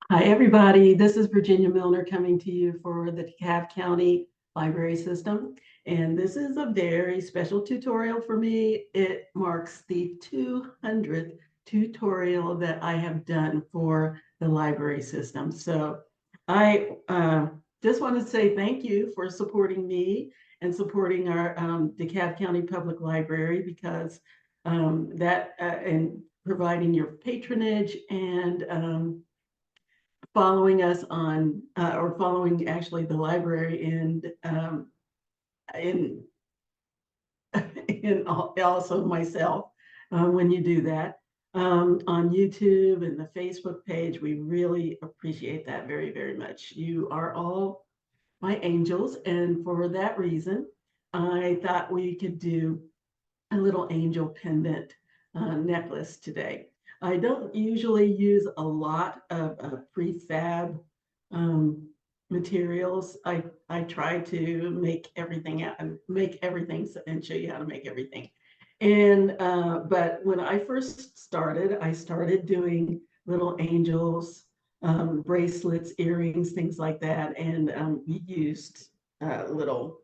Hi, everybody. This is Virginia Milner coming to you for the DeKalb County Library System. And this is a very special tutorial for me. It marks the 200th tutorial that I have done for the library system. So I just want to say thank you for supporting me and supporting our DeKalb County Public Library because and providing your patronage and following us on or following actually the library in and also myself when you do that on YouTube and the Facebook page. We really appreciate that very, very much. You are all my angels, and for that reason, I thought we could do a little angel pendant necklace today. I don't usually use a lot of prefab um, materials. I try to make everything out and make everything and show you how to make everything. And but when I first started, I started doing little angels, bracelets, earrings, things like that, and we used little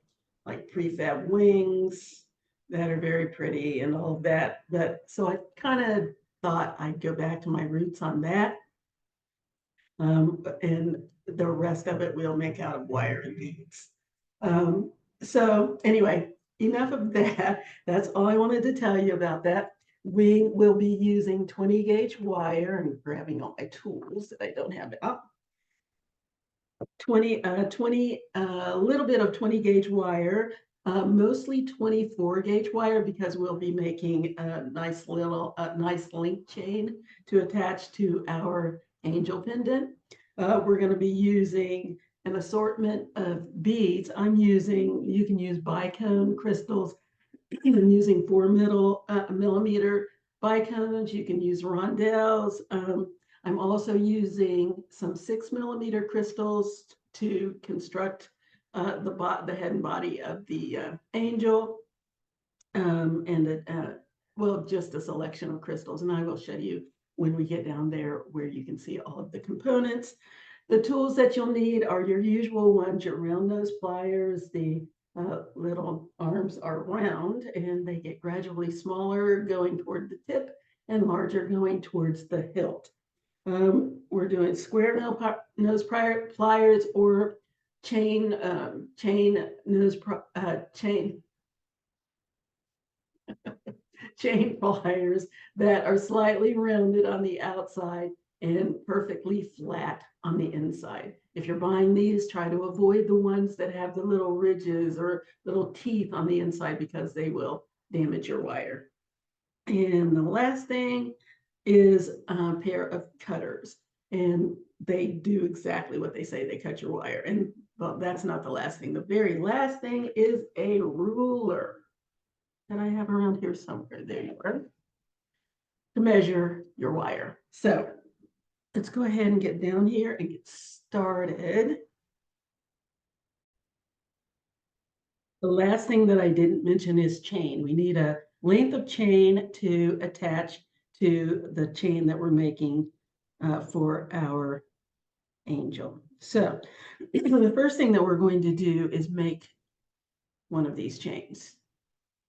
like prefab wings that are very pretty and all of that. But so I kind of thought I'd go back to my roots on that. And the rest of it we'll make out of wire and beads. So anyway, enough of that. That's all I wanted to tell you about that. We will be using 20 gauge wire and grabbing all my tools that I don't have up. 20, a little bit of 20 gauge wire, mostly 24 gauge wire because we'll be making a nice link chain to attach to our angel pendant. We're going to be using an assortment of beads. You can use bicone crystals. I'm using 4 millimeter bicones. You can use rondelles. I'm also using some 6 millimeter crystals to construct the head and body of the angel, well, just a selection of crystals. And I will show you when we get down there where you can see all of the components. The tools that you'll need are your usual ones, your round nose pliers. The little arms are round and they get gradually smaller going toward the tip and larger going towards the hilt. We're doing square nose pliers or chain chain pliers that are slightly rounded on the outside and perfectly flat on the inside. If you're buying these, try to avoid the ones that have the little ridges or little teeth on the inside because they will damage your wire. And the last thing is a pair of cutters. And they do exactly what they say. They cut your wire. And well, that's not the last thing. The very last thing is a ruler that I have around here somewhere. There you are. To measure your wire. So let's go ahead and get down here and get started. The last thing that I didn't mention is chain. We need a length of chain to attach to the chain that we're making for our angel. So the first thing that we're going to do is make one of these chains.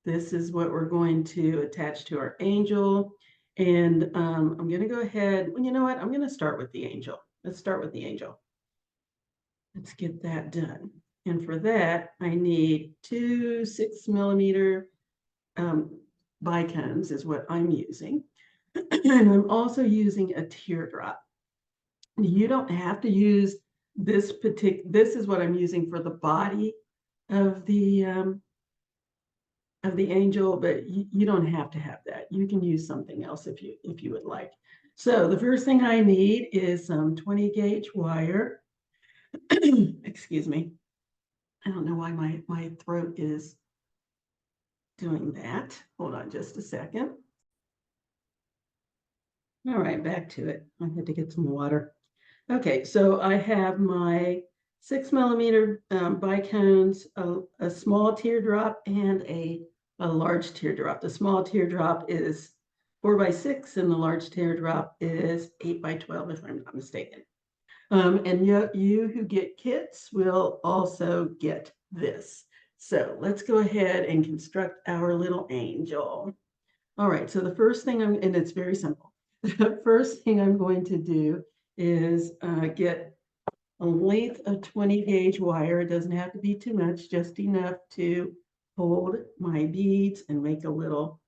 This is what we're going to attach to our angel. And I'm going to go ahead. Well, you know what? I'm going to start with the angel. Let's start with the angel. Let's get that done. And for that, I need 2 6 millimeter bicones is what I'm using. And I'm also using a teardrop. You don't have to use this this is what I'm using for the body of the angel, but you don't have to have that. You can use something else if you would like. So the first thing I need is some 20 gauge wire. Excuse me. I don't know why my throat is doing that. Hold on just a second. All right, back to it. I had to get some water. Okay, so I have my 6 millimeter bicones, a small teardrop, and a large teardrop. The small teardrop is 4 by 6, and the large teardrop is 8 by 12, if I'm not mistaken. And you who get kits will also get this. So let's go ahead and construct our little angel. All right, so the first thing and it's very simple. The first thing I'm going to do is get a length of 20 gauge wire. It doesn't have to be too much, just enough to hold my beads and make a little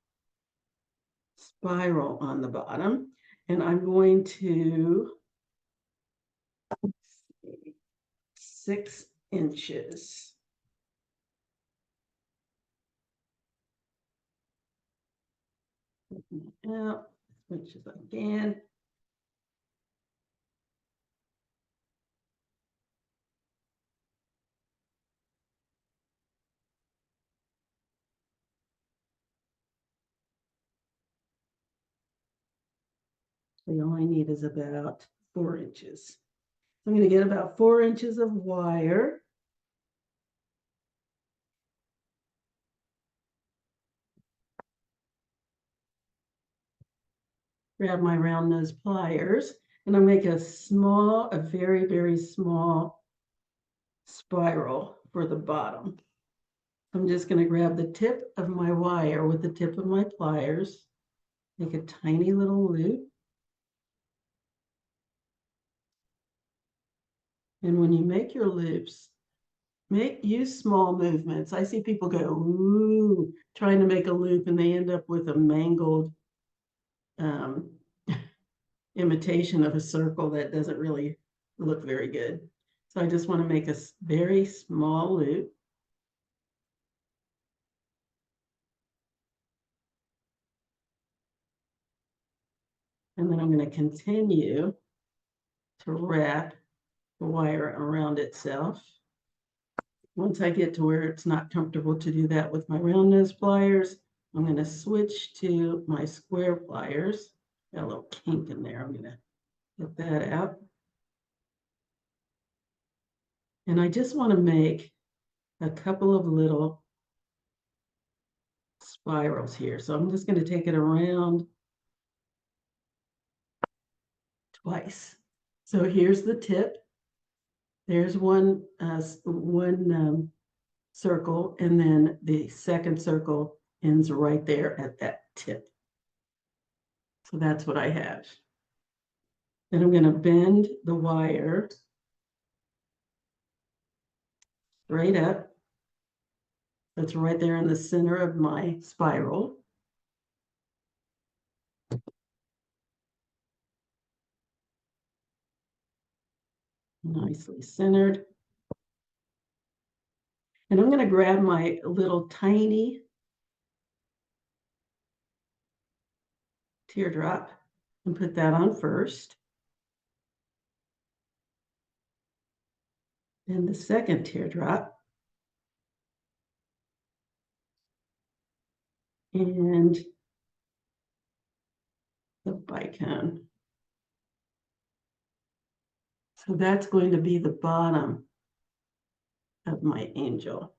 spiral on the bottom. And I'm going to 6 inches. Out as much as I can. So all I need is about 4 inches. I'm going to get about 4 inches of wire. Grab my round nose pliers, and I'll make a very, very small spiral for the bottom. I'm just going to grab the tip of my wire with the tip of my pliers, make a tiny little loop. And when you make your loops, use small movements. I see people go, ooh, trying to make a loop, and they end up with a mangled imitation of a circle that doesn't really look very good. So I just want to make a very small loop. And then I'm going to continue to wrap the wire around itself. Once I get to where it's not comfortable to do that with my round nose pliers, I'm going to switch to my square pliers. Got a little kink in there. I'm going to get that out. And I just want to make a couple of little spirals here. So I'm just going to take it around twice. So here's the tip. There's one circle, and then the second circle ends right there at that tip. So that's what I have. Then I'm going to bend the wire straight up. That's right there in the center of my spiral. Nicely centered. And I'm going to grab my little tiny teardrop and put that on first. Then the second teardrop. And the bicone. So that's going to be the bottom of my angel.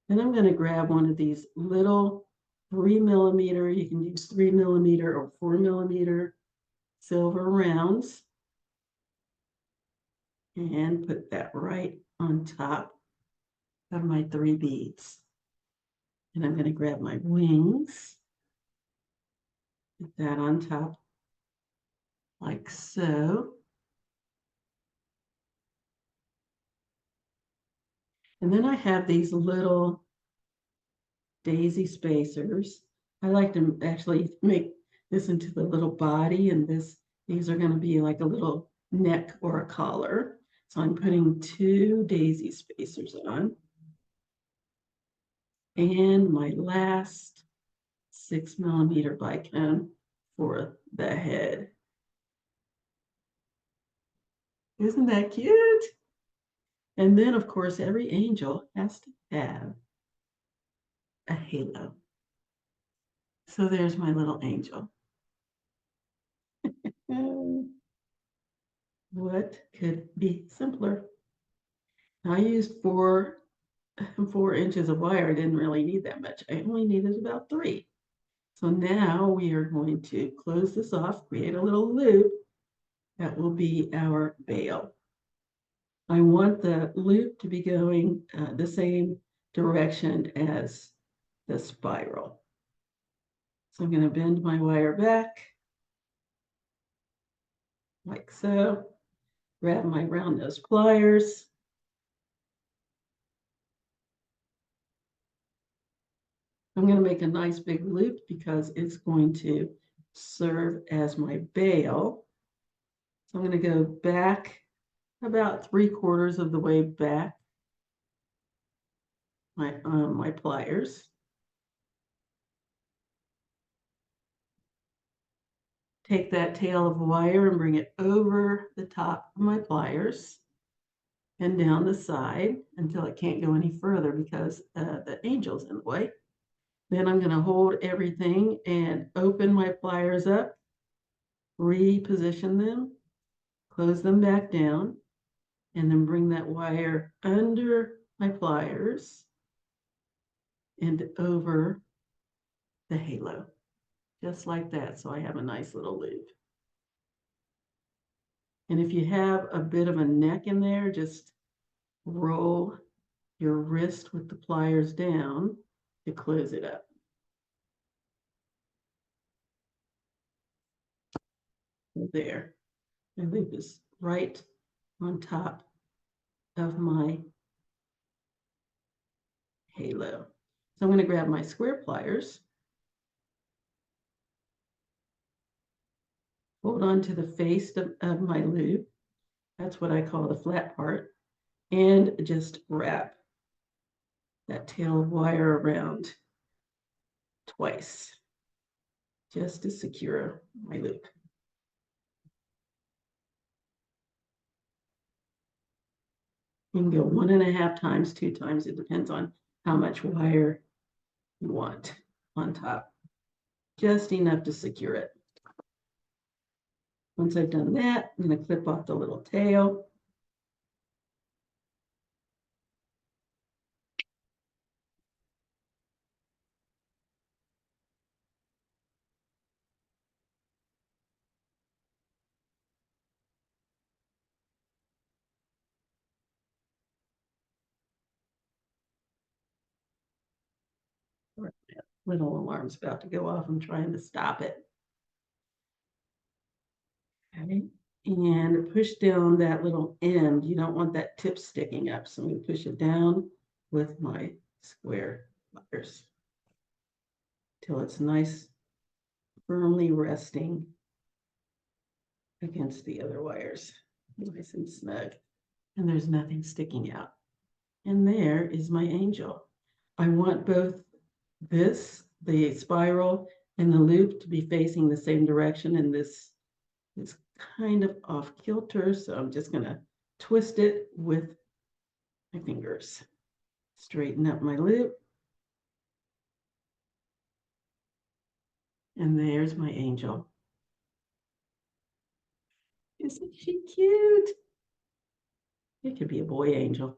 Then I'm going to grab one of these little 3 millimeter, you can use 3 millimeter or 4 millimeter silver rounds, and put that right on top of my 3 beads. And I'm going to grab my wings, put that on top like so. And then I have these little daisy spacers. I like to actually make this into the little body, and these are going to be like a little neck or a collar. So I'm putting 2 daisy spacers on. And my last 6 millimeter bicone for the head. Isn't that cute? And then, of course, every angel has to have a halo. So there's my little angel. What could be simpler? I used 4 inches of wire. I didn't really need that much. I only needed about 3. So now we are going to close this off, create a little loop that will be our bail. I want the loop to be going the same direction as the spiral. So I'm going to bend my wire back like so, grab my round nose pliers. I'm going to make a nice big loop because it's going to serve as my bail. So I'm going to go back about 3/4 of the way back my pliers. Take that tail of wire and bring it over the top of my pliers and down the side until it can't go any further because the angel's in the way. Then I'm going to hold everything and open my pliers up, reposition them, close them back down, and then bring that wire under my pliers and over the halo, just like that. So I have a nice little loop. And if you have a bit of a neck in there, just roll your wrist with the pliers down to close it up. There, my loop is right on top of my halo. So I'm going to grab my square pliers, hold on to the face of my loop. That's what I call the flat part. And just wrap that tail of wire around twice, just to secure my loop. You can go 1.5 times, 2 times. It depends on how much wire you want on top. Just enough to secure it. Once I've done that, I'm going to clip off the little tail. Little alarm's about to go off. I'm trying to stop it. Okay. And push down that little end. You don't want that tip sticking up. So I'm going to push it down with my square pliers till it's nice, firmly resting against the other wires. Nice and snug. And there's nothing sticking out. And there is my angel. I want both this, the spiral, and the loop to be facing the same direction, and this is kind of off kilter, so I'm just going to twist it with my fingers. Straighten up my loop. And there's my angel. Isn't she cute? It could be a boy angel.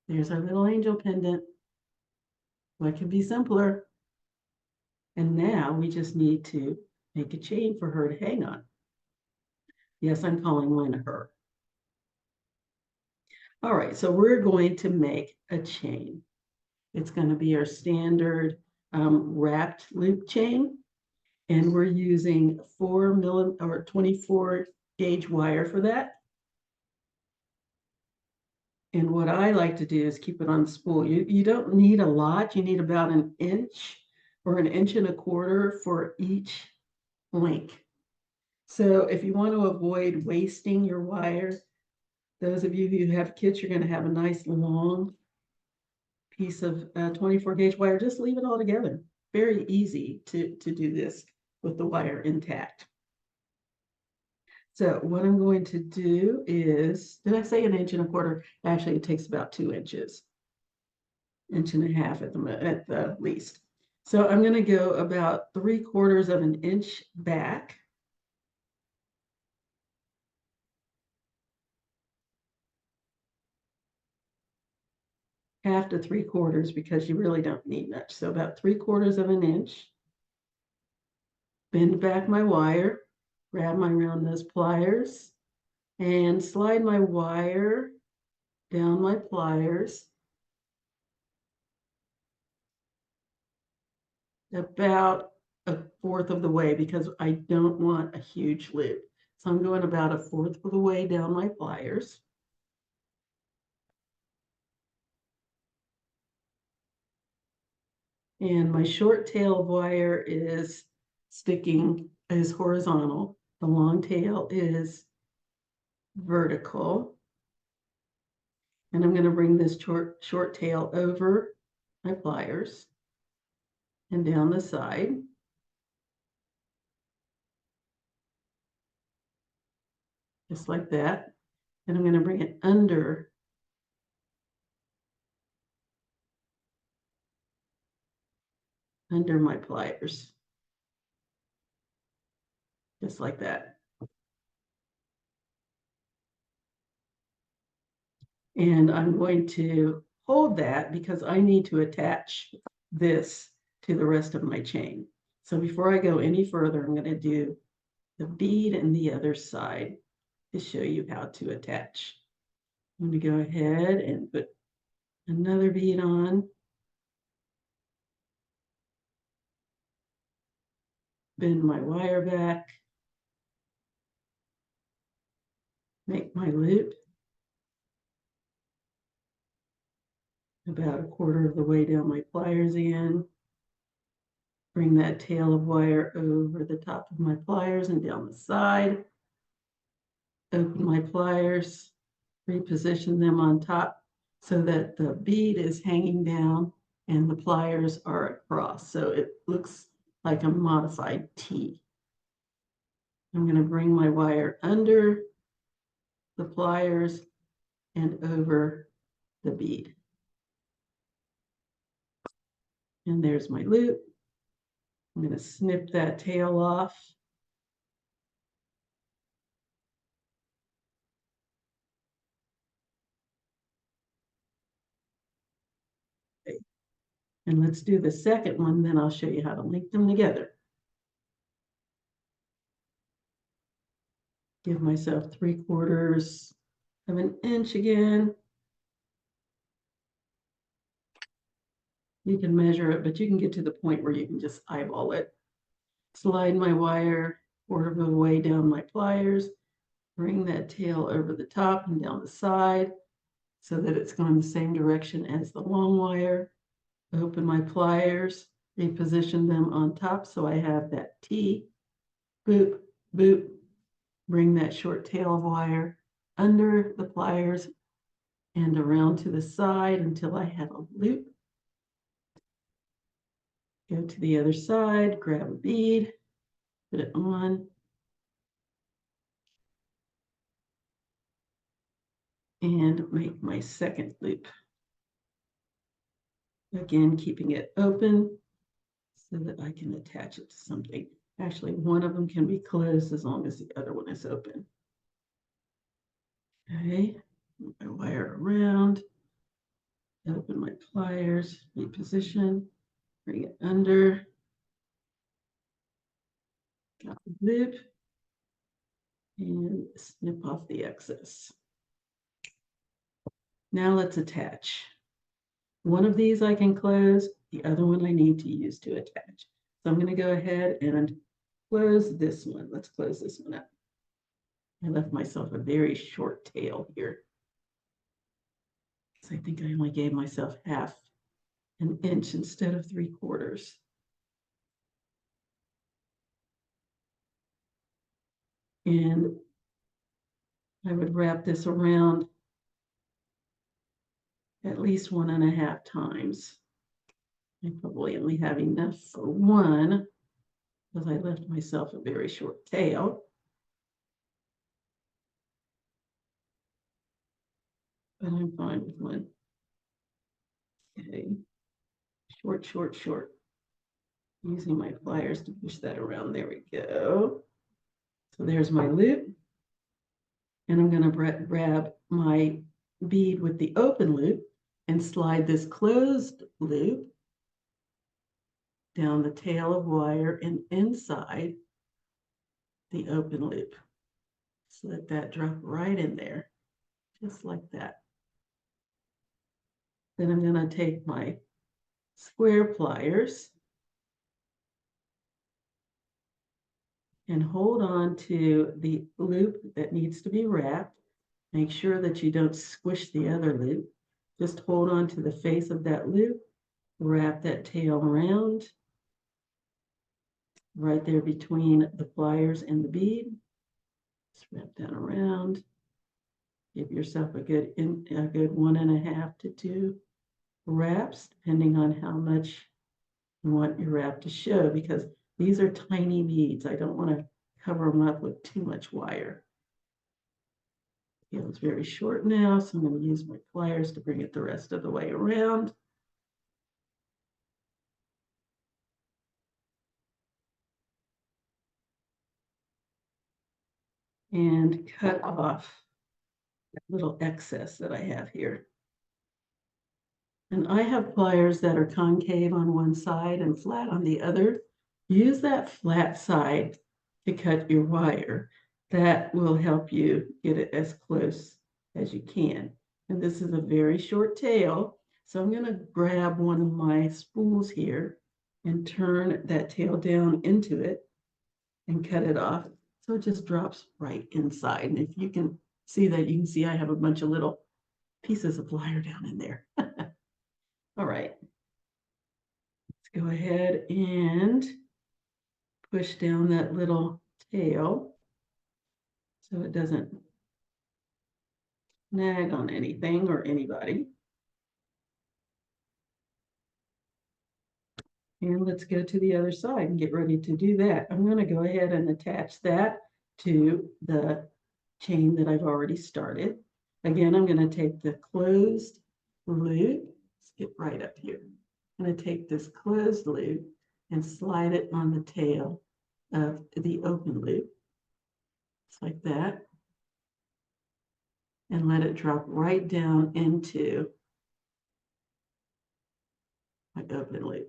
There's our little angel pendant. What could be simpler? And now we just need to make a chain for her to hang on. Yes, I'm calling mine a her. All right, so we're going to make a chain. It's going to be our standard wrapped loop chain. And we're using 4mm or 24 gauge wire for that. And what I like to do is keep it on spool. You don't need a lot. You need about 1 inch or 1.25 inches for each link. So if you want to avoid wasting your wire, those of you who have kids, you're going to have a nice long piece of 24 gauge wire. Just leave it all together. Very easy to do this with the wire intact. So what I'm going to do is, did I say 1.25 inches? Actually, it takes about 2 inches, 1.5 inches at the least. So I'm going to go about 3/4 of an inch back. 1/2 to 3/4 because you really don't need much. So about 3/4 of an inch. Bend back my wire, grab my round nose pliers, and slide my wire down my pliers about 1/4 of the way because I don't want a huge loop. So I'm going about 1/4 of the way down my pliers. And my short tail of wire is horizontal. The long tail is vertical. And I'm going to bring this short tail over my pliers and down the side. Just like that. And I'm going to bring it under my pliers. Just like that. And I'm going to hold that because I need to attach this to the rest of my chain. So before I go any further, I'm going to do the bead and the other side to show you how to attach. I'm going to go ahead and put another bead on. Bend my wire back. Make my loop. About 1/4 of the way down my pliers again. Bring that tail of wire over the top of my pliers and down the side. Open my pliers, reposition them on top so that the bead is hanging down and the pliers are across. So it looks like a modified T. I'm going to bring my wire under the pliers and over the bead. And there's my loop. I'm going to snip that tail off. Okay. And let's do the second one, then I'll show you how to link them together. Give myself 3/4 of an inch again. You can measure it, but you can get to the point where you can just eyeball it. Slide my wire 1/4 of the way down my pliers, bring that tail over the top and down the side so that it's going the same direction as the long wire. Open my pliers, reposition them on top so I have that T. Boop, boop. Bring that short tail of wire under the pliers and around to the side until I have a loop. Go to the other side, grab a bead, put it on, and make my second loop. Again, keeping it open so that I can attach it to something. Actually, one of them can be closed as long as the other one is open. Okay, move my wire around, open my pliers, reposition, bring it under, got the loop, and snip off the excess. Now let's attach. One of these I can close, the other one I need to use to attach. So I'm going to go ahead and close this one. Let's close this one up. I left myself a very short tail here. So I think I only gave myself 1/2 an inch instead of 3/4. And I would wrap this around at least 1.5 times. I probably only have enough for one because I left myself a very short tail. But I'm fine with one. Okay, short, short, short. Using my pliers to push that around. There we go. So there's my loop. And I'm going to grab my bead with the open loop and slide this closed loop down the tail of wire and inside the open loop. So let that drop right in there, just like that. Then I'm going to take my square pliers and hold on to the loop that needs to be wrapped. Make sure that you don't squish the other loop. Just hold on to the face of that loop, wrap that tail around right there between the pliers and the bead. Just wrap that around. Give yourself a good 1.5 to 2 wraps, depending on how much you want your wrap to show, because these are tiny beads. I don't want to cover them up with too much wire. It's very short now, so I'm going to use my pliers to bring it the rest of the way around. And cut off that little excess that I have here. And I have pliers that are concave on one side and flat on the other. Use that flat side to cut your wire. That will help you get it as close as you can. And this is a very short tail, so I'm going to grab one of my spools here and turn that tail down into it and cut it off. So it just drops right inside. And if you can see that, you can see I have a bunch of little pieces of wire down in there. All right. Let's go ahead and push down that little tail so it doesn't nag on anything or anybody. And let's go to the other side and get ready to do that. I'm going to go ahead and attach that to the chain that I've already started. Again, I'm going to take the closed loop. Let's get right up here. I'm going to take this closed loop and slide it on the tail of the open loop. Just like that. And let it drop right down into my open loop.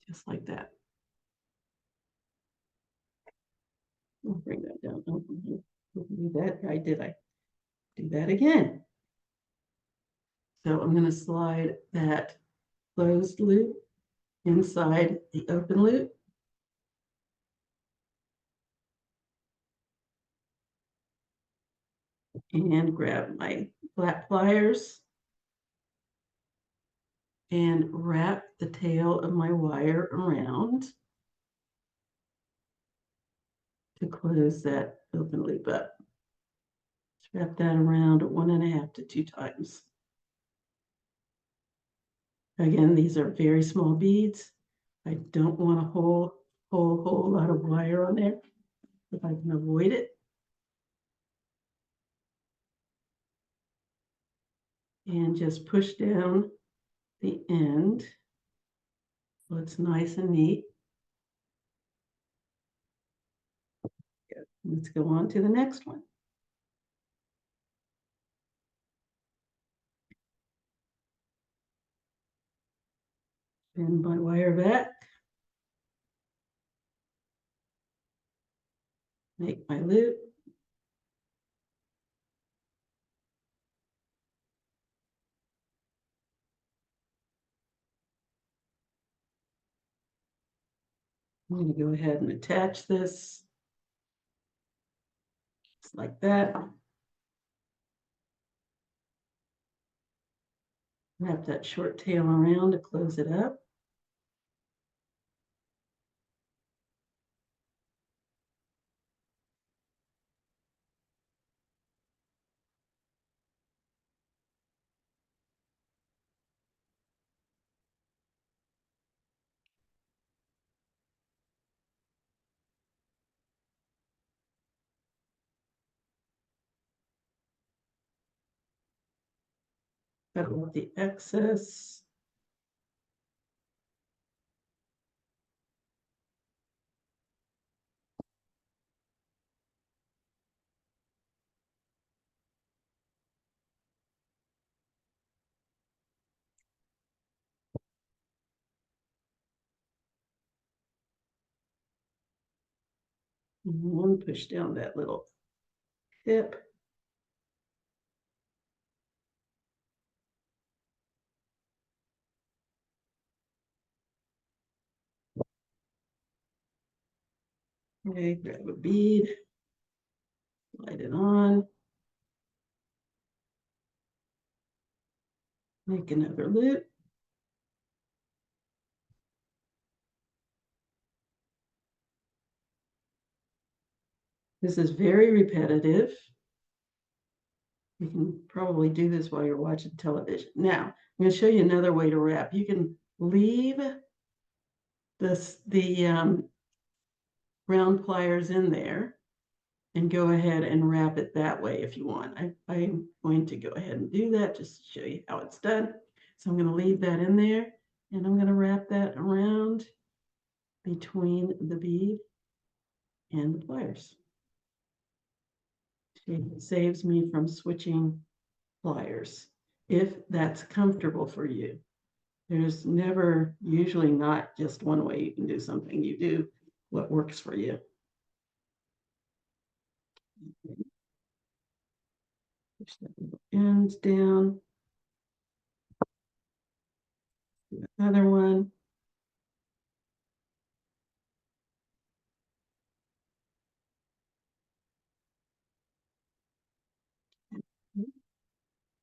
Just like that. I'll bring that down. Do that right, did I? Do that again. So I'm going to slide that closed loop inside the open loop. And grab my flat pliers and wrap the tail of my wire around to close that open loop up. Just wrap that around 1.5 to 2 times. Again, these are very small beads. I don't want a whole lot of wire on there if I can avoid it. And just push down the end so it's nice and neat. Let's go on to the next one. Bend my wire back. Make my loop. I'm going to go ahead and attach this just like that. Wrap that short tail around to close it up. Cut off the excess. One push down that little tip. Okay, grab a bead, slide it on, make another loop. This is very repetitive. You can probably do this while you're watching television. Now, I'm going to show you another way to wrap. You can leave the round pliers in there and go ahead and wrap it that way if you want. I'm going to go ahead and do that just to show you how it's done. So I'm going to leave that in there and I'm going to wrap that around between the bead and the pliers. It saves me from switching pliers if that's comfortable for you. There's never, usually not just one way you can do something. You do what works for you. Push that little ends down. Do another one.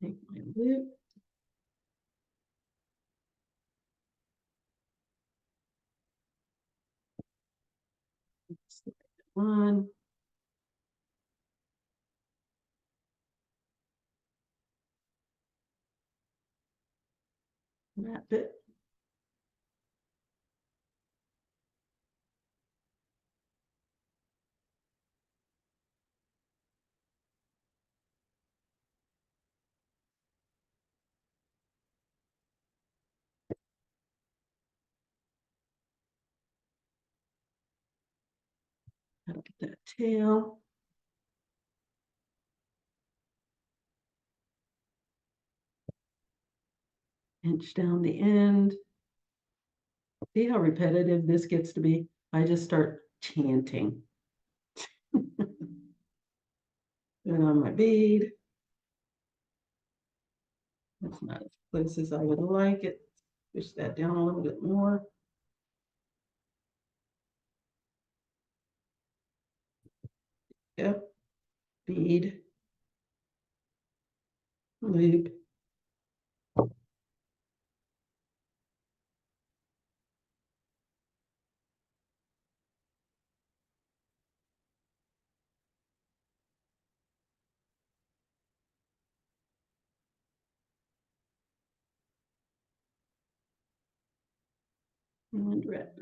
Take my loop. Slide it on. Wrap it. That'll get that tail. Inch down the end. See how repetitive this gets to be? I just start chanting. Put on my bead. That's not as close as I would like it. Push that down a little bit more. Yep. Bead. Loop. And wrap.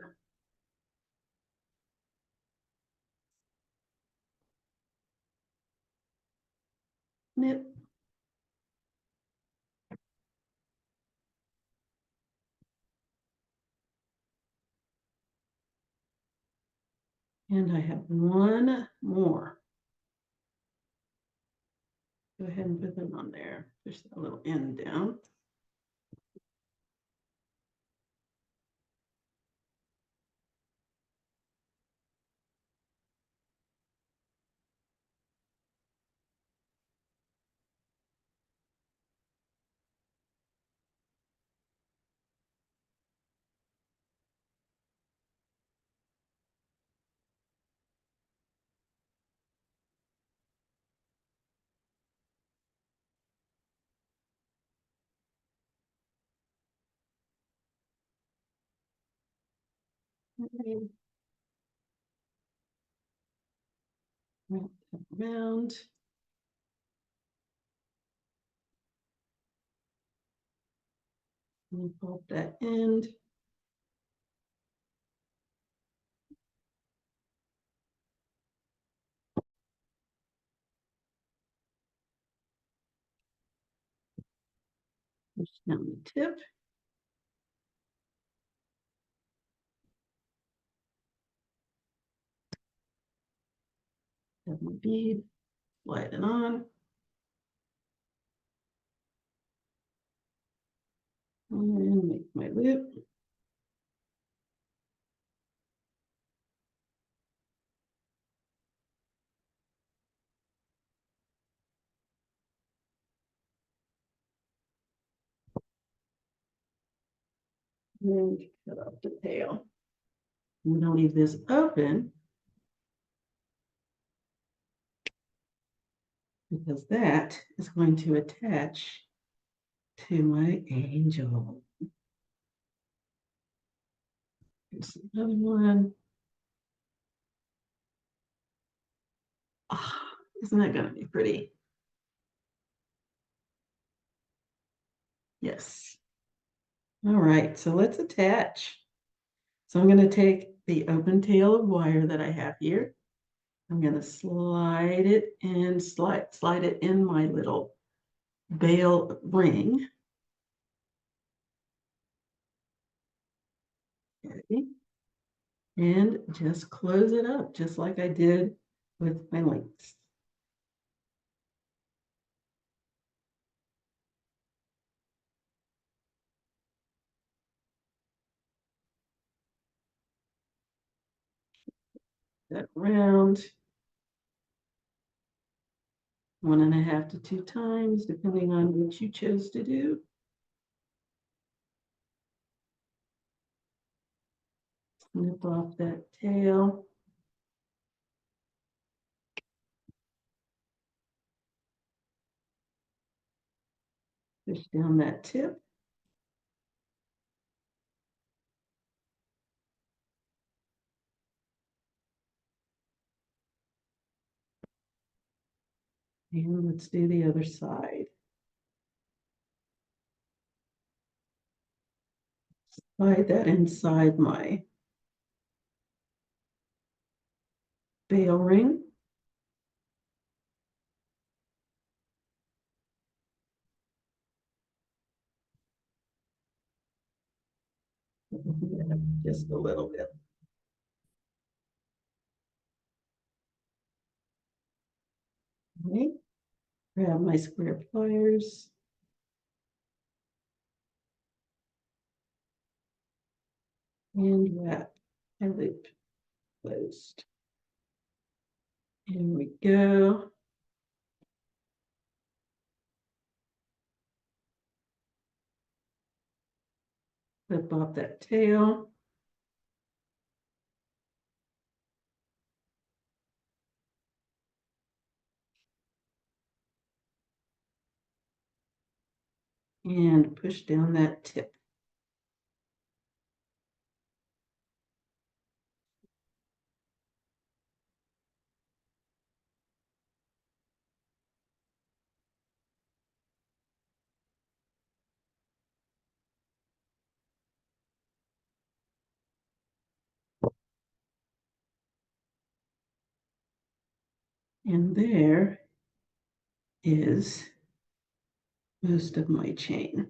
Knit. And I have one more. Go ahead and put them on there. Push that little end down. Okay. Wrap that around. And pop that end. Push down the tip. Have my bead. Slide it on. And make my loop. And cut off the tail. I'm gonna leave this open because that is going to attach to my angel. Here's another one. Oh, isn't that going to be pretty? Yes. All right, so let's attach. So I'm going to take the open tail of wire that I have here. I'm going to slide it and slide it in my little bail ring. Okay. And just close it up, just like I did with my links. That round 1.5 to 2 times, depending on what you chose to do. Snip off that tail. Push down that tip. And let's do the other side. Slide that inside my bail ring. Just a little bit. Okay. Grab my square pliers. And wrap my loop closed. Here we go. Clip off that tail. And push down that tip. And there is most of my chain.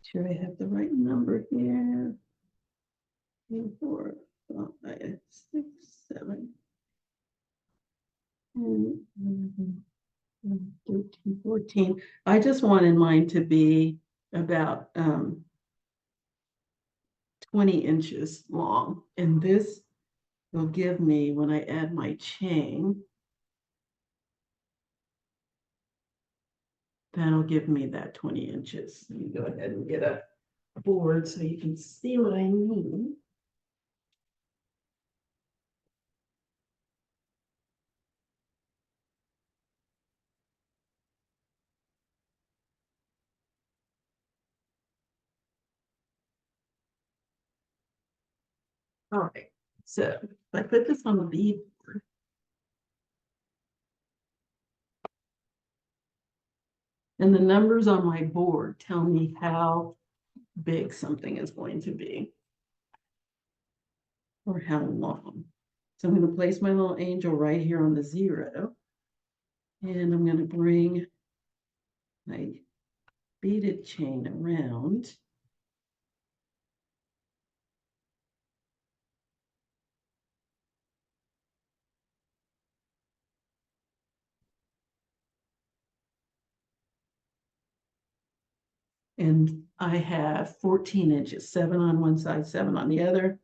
Sure I have the right number here. 3, 4, 5, 6, 7, 10, 11, 13, 14. I just wanted mine to be about 20 inches long. And this will give me, when I add my chain, that'll give me that 20 inches. Let me go ahead and get a board so you can see what I mean. All right, so if I put this on the bead board, and the numbers on my board tell me how big something is going to be or how long. So I'm going to place my little angel right here on the 0. And I'm going to bring my beaded chain around. And I have 14 inches, 7 on one side, 7 on the other,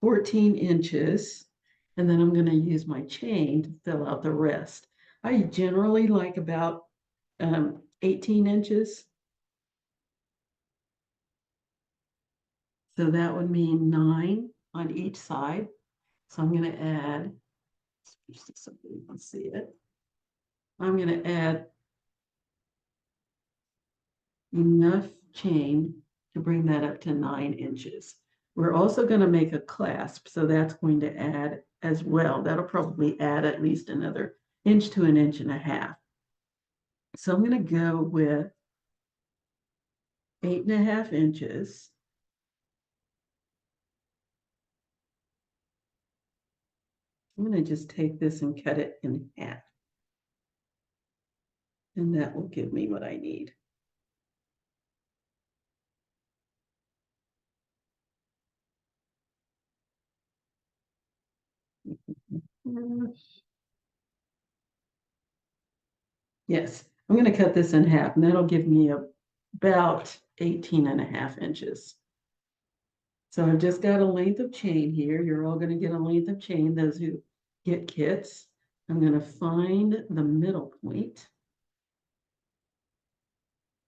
14 inches. And then I'm going to use my chain to fill out the rest. I generally like about 18 inches. So that would mean 9 on each side. So I'm going to add, so you can see it. I'm going to add enough chain to bring that up to 9 inches. We're also going to make a clasp, so that's going to add as well. That'll probably add at least another inch to an inch and a half. So I'm going to go with 8.5 inches. I'm going to just take this and cut it in half. And that will give me what I need. Yes, I'm going to cut this in half, and that'll give me about 18.5 inches. So I've just got a length of chain here. You're all going to get a length of chain, those who get kits. I'm going to find the middle point.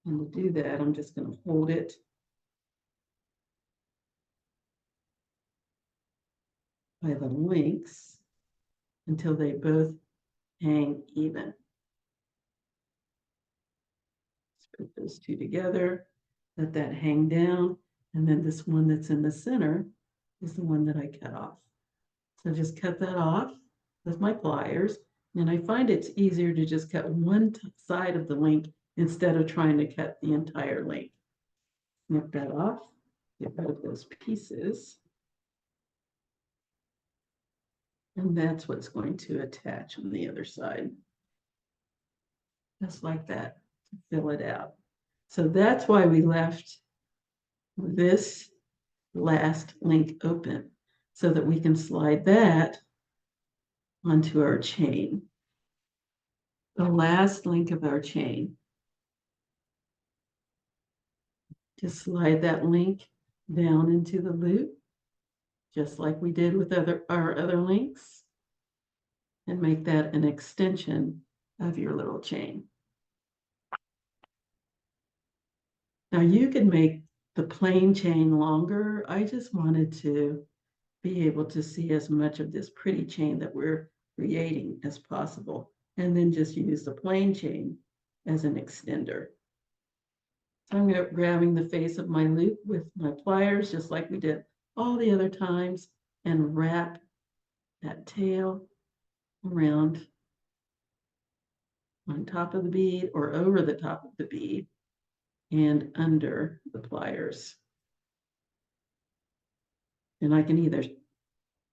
And to do that, I'm just going to hold it by the links until they both hang even. Let's put those two together, let that hang down, and then this one that's in the center is the one that I cut off. So just cut that off with my pliers, and I find it's easier to just cut one side of the link instead of trying to cut the entire link. Snip that off, get rid of those pieces. And that's what's going to attach on the other side. Just like that, fill it out. So that's why we left this last link open, so that we can slide that onto our chain. The last link of our chain. Just slide that link down into the loop, just like we did with our other links, and make that an extension of your little chain. Now you can make the plain chain longer. I just wanted to be able to see as much of this pretty chain that we're creating as possible, and then just use the plain chain as an extender. So I'm grabbing the face of my loop with my pliers, just like we did all the other times, and wrap that tail around on top of the bead or over the top of the bead and under the pliers. And I can either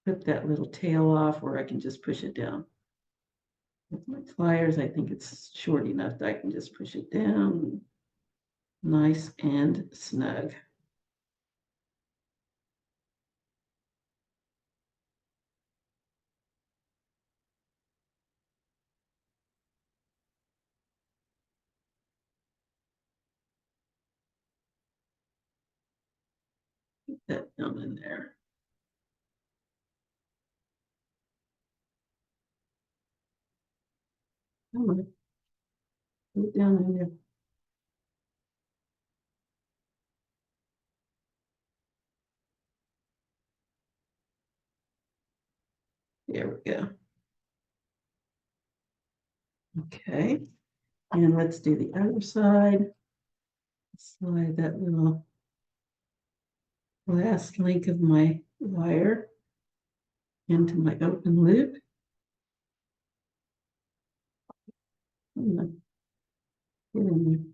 clip that little tail off, or I can just push it down. With my pliers, I think it's short enough that I can just push it down nice and snug. Put that down in there. Come on. Put it down in there. There we go. Okay, and let's do the other side. Slide that little last link of my wire into my open loop. Get in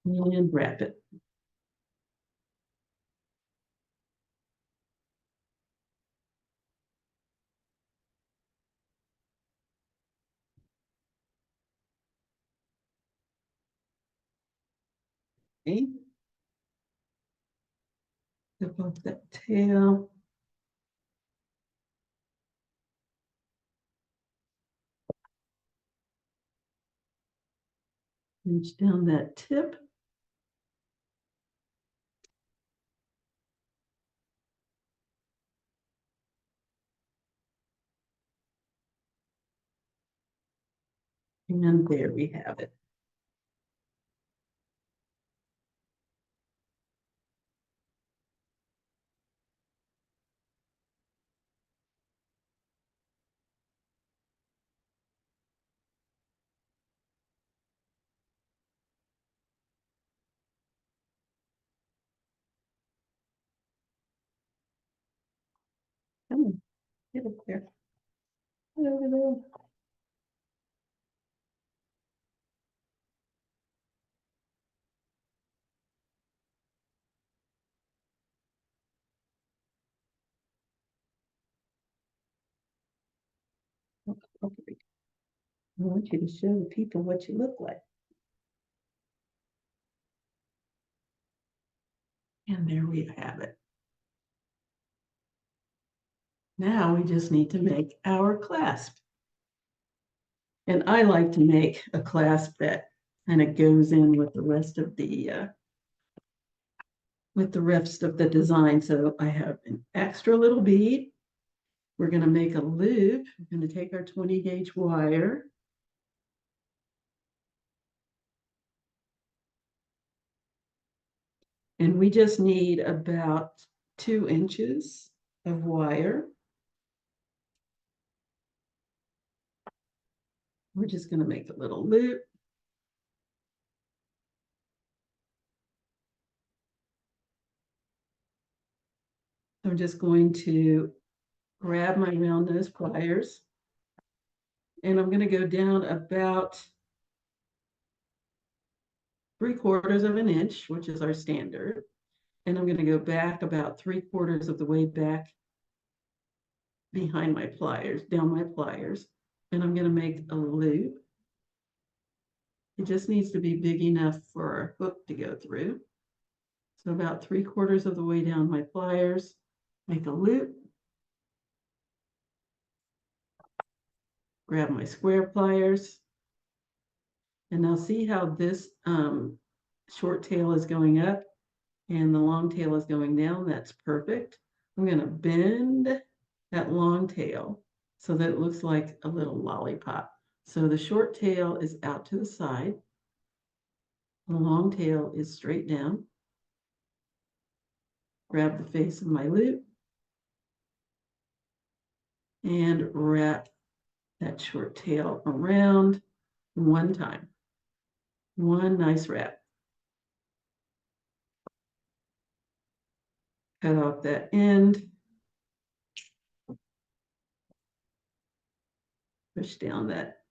there. And wrap it. Okay. Clip off that tail. Pinch down that tip. And there we have it. Come on, get up there. Get over there. Okay. I want you to show the people what you look like. And there we have it. Now we just need to make our clasp. And I like to make a clasp that kind of goes in with the rest of the design. So I have an extra little bead. We're going to make a loop. We're going to take our 20 gauge wire. And we just need about 2 inches of wire. We're just going to make a little loop. I'm just going to grab my round nose pliers, and I'm going to go down about 3/4 of an inch, which is our standard. And I'm going to go back about 3/4 of the way back behind my pliers, down my pliers, and I'm going to make a loop. It just needs to be big enough for our hook to go through. So about 3/4 of the way down my pliers, make a loop, grab my square pliers, and now see how this short tail is going up and the long tail is going down. That's perfect. I'm going to bend that long tail so that it looks like a little lollipop. So the short tail is out to the side. The long tail is straight down. Grab the face of my loop and wrap that short tail around one time. One nice wrap. Cut off that end. Push down that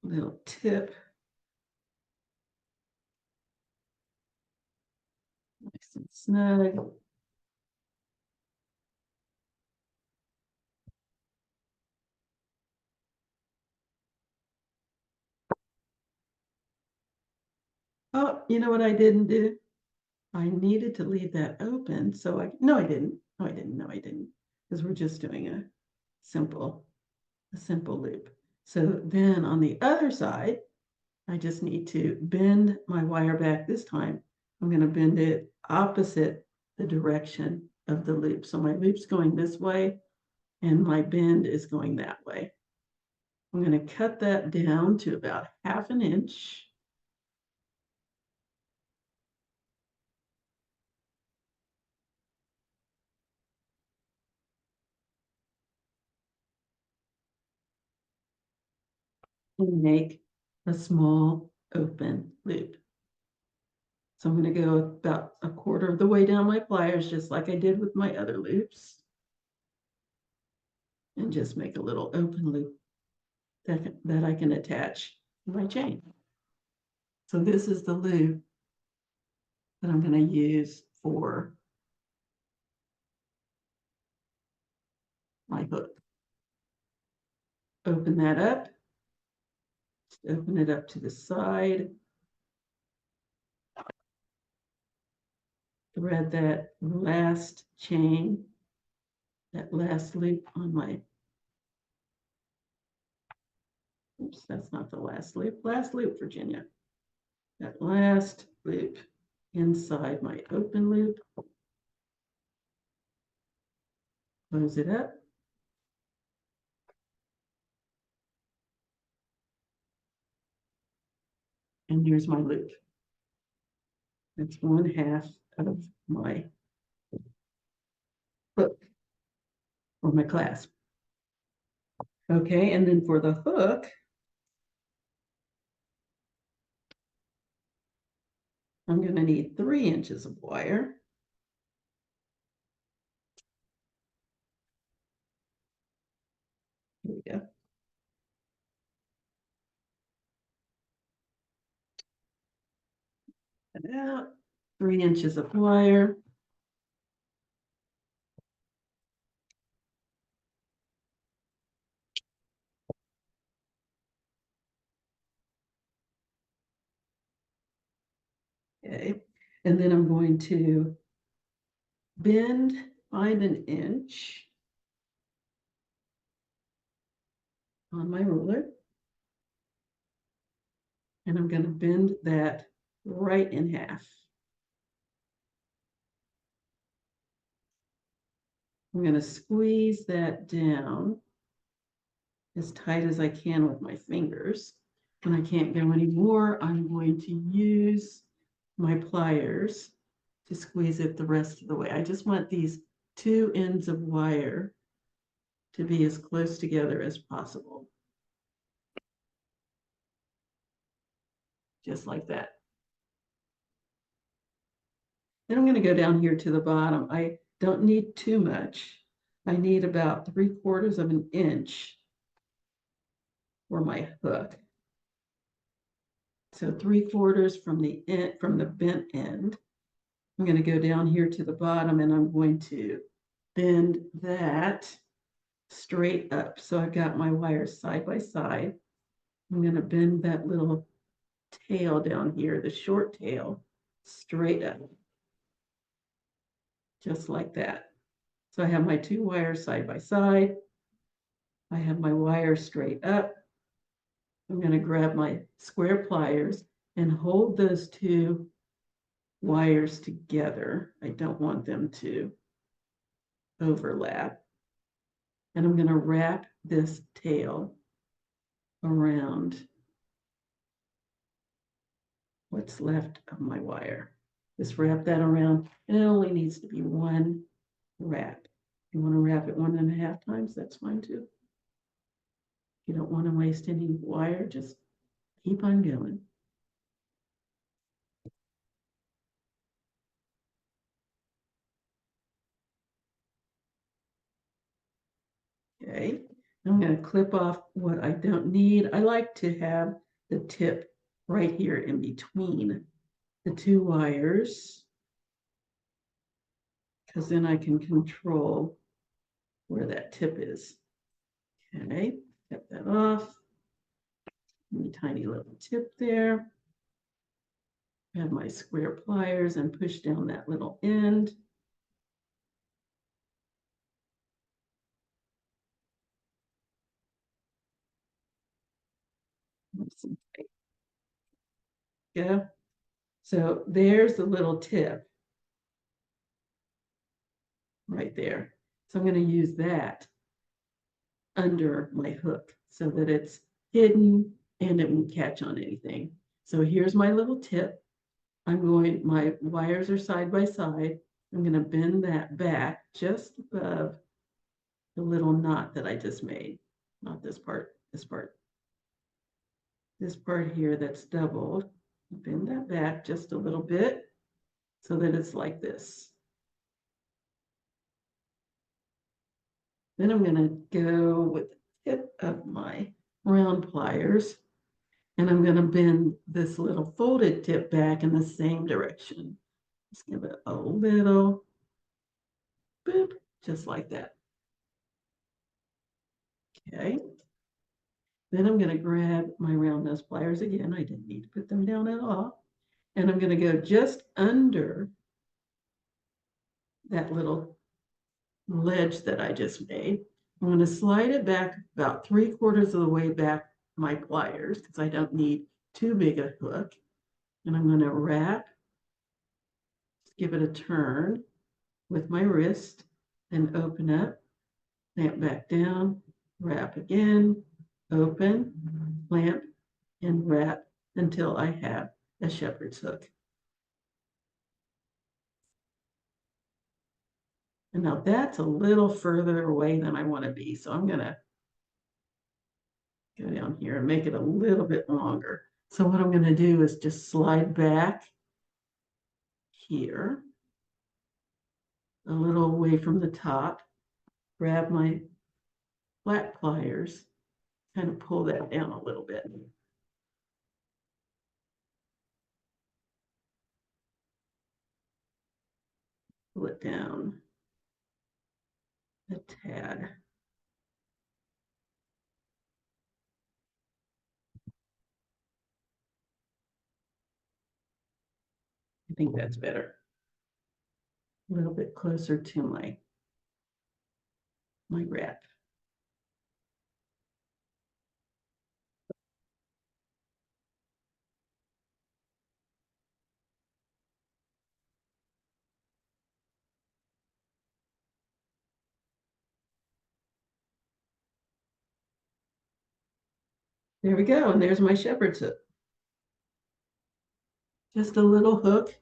little tip. Nice and snug. Oh, you know what I didn't do? I needed to leave that open. So no, I didn't. No, I didn't. No, I didn't. Because we're just doing a simple loop. So then on the other side, I just need to bend my wire back. This time, I'm going to bend it opposite the direction of the loop. So my loop's going this way and my bend is going that way. I'm going to cut that down to about 1/2 inch. And make a small open loop. So I'm going to go about 1/4 of the way down my pliers, just like I did with my other loops. And just make a little open loop that I can attach to my chain. So this is the loop that I'm going to use for my hook. Open that up. Just open it up to the side. Thread that last chain, that last loop on my, oops, that's not the last loop. Last loop, Virginia. That last loop inside my open loop. Close it up. And here's my loop. That's 1/2 of my hook or my clasp. Okay, and then for the hook, I'm going to need 3 inches of wire. Here we go. And out, 3 inches of wire. Okay, and then I'm going to find an inch on my ruler. And I'm going to bend that right in half. I'm going to squeeze that down as tight as I can with my fingers. When I can't go anymore, I'm going to use my pliers to squeeze it the rest of the way. I just want these 2 ends of wire to be as close together as possible. Just like that. Then I'm going to go down here to the bottom. I don't need too much. I need about 3/4 of an inch for my hook. So 3/4 from the end, from the bent end. I'm going to go down here to the bottom and I'm going to bend that straight up. So I've got my wires side by side. I'm going to bend that little tail down here, the short tail, straight up. Just like that. So I have my 2 wires side by side. I have my wire straight up. I'm going to grab my square pliers and hold those 2 wires together. I don't want them to overlap. And I'm going to wrap this tail around what's left of my wire. Just wrap that around, and it only needs to be 1 wrap. If you want to wrap it 1.5 times, that's fine too. If you don't want to waste any wire, just keep on going. Okay, I'm going to clip off what I don't need. I like to have the tip right here in between the 2 wires, because then I can control where that tip is. Okay, cut that off. Tiny little tip there. Have my square pliers and push down that little end. Yeah. So there's the little tip right there. So I'm going to use that under my hook so that it's hidden and it won't catch on anything. So here's my little tip. My wires are side by side. I'm going to bend that back just above the little knot that I just made. Not this part, this part. This part here that's doubled. Bend that back just a little bit so that it's like this. Then I'm going to go with the tip of my round pliers and I'm going to bend this little folded tip back in the same direction. Just give it a little boop, just like that. Okay. Then I'm going to grab my round nose pliers again. I didn't need to put them down at all. And I'm going to go just under that little ledge that I just made. I'm going to slide it back about 3/4 of the way back my pliers because I don't need too big a hook. And I'm going to wrap, give it a turn with my wrist and open up, clamp back down, wrap again, open, clamp, and wrap until I have a shepherd's hook. And now that's a little further away than I want to be. So I'm going to go down here and make it a little bit longer. So what I'm going to do is just slide back here a little away from the top, grab my flat pliers, kind of pull that down a little bit. Pull it down a tad. I think that's better. A little bit closer to my wrap. There we go, and there's my shepherd's hook. Just a little hook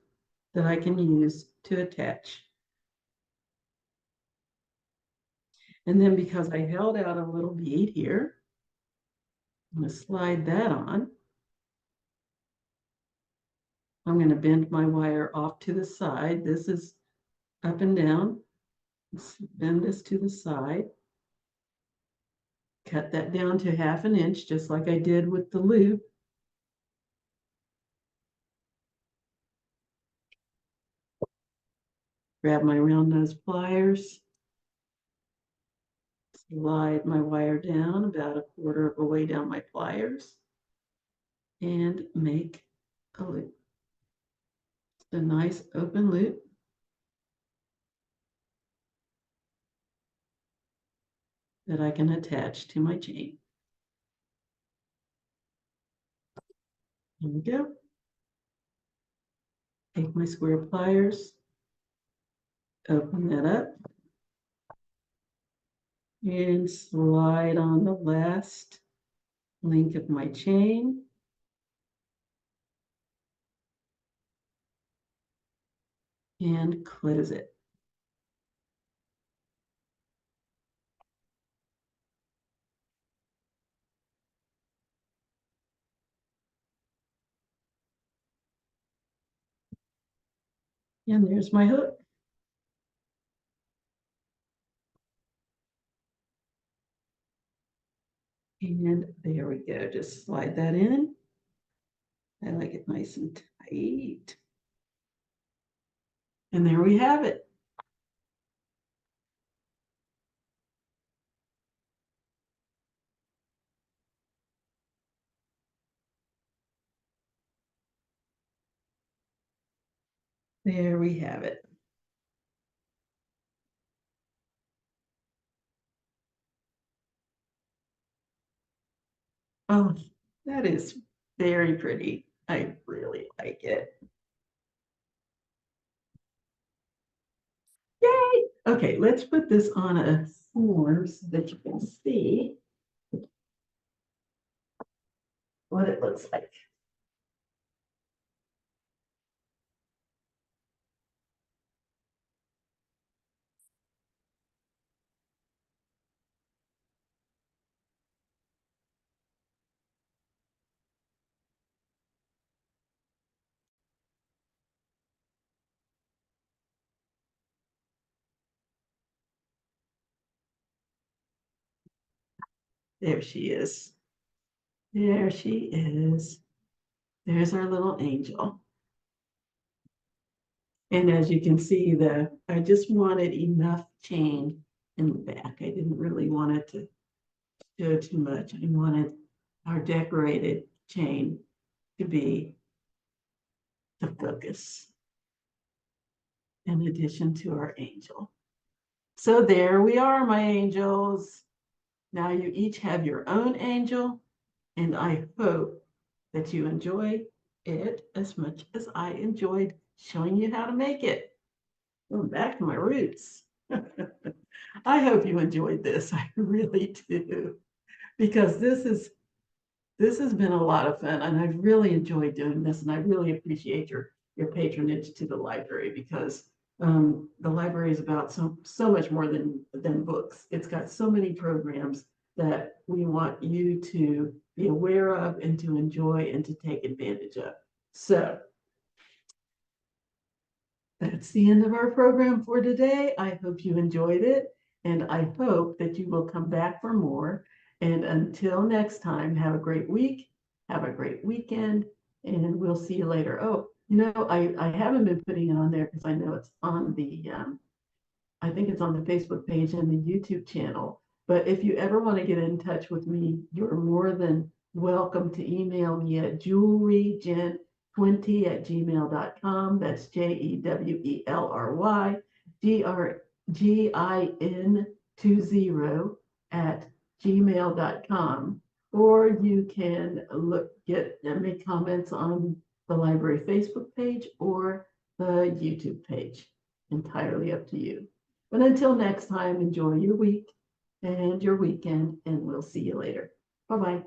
that I can use to attach. And then because I held out a little bead here, I'm going to slide that on. I'm going to bend my wire off to the side. This is up and down. Let's bend this to the side. Cut that down to 1/2 inch, just like I did with the loop. Grab my round nose pliers. Slide my wire down about 1/4 of a way down my pliers. And make a loop. It's a nice open loop. That I can attach to my chain. Here we go. Take my square pliers, open that up, and slide on the last link of my chain. And close it. And there's my hook. And there we go. Just slide that in. I like it nice and tight. And there we have it. There we have it. Oh, that is very pretty. I really like it. Yay! Okay, let's put this on a form so that you can see what it looks like. There she is. There she is. There's our little angel. And as you can see, I just wanted enough chain in the back. I didn't really want it to show too much. I wanted our decorated chain to be the focus in addition to our angel. So there we are, my angels. Now you each have your own angel, and I hope that you enjoy it as much as I enjoyed showing you how to make it. Going back to my roots. I hope you enjoyed this. I really do. Because this is This has been a lot of fun, and I've really enjoyed doing this, and I really appreciate your patronage to the library because the library is about so much more than books. It's got so many programs that we want you to be aware of and to enjoy and to take advantage of. So that's the end of our program for today. I hope you enjoyed it, and I hope that you will come back for more. And until next time, have a great week, have a great weekend, and we'll see you later. Oh, I haven't been putting it on there because I know it's on I think it's on the Facebook page and the YouTube channel. But if you ever want to get in touch with me, you're more than welcome to email me at jewelrygen20@gmail.com. That's JEWELRYGIN20@gmail.com. Or you can make comments on the library Facebook page or the YouTube page. Entirely up to you. But until next time, enjoy your week and your weekend, and we'll see you later. Bye-bye.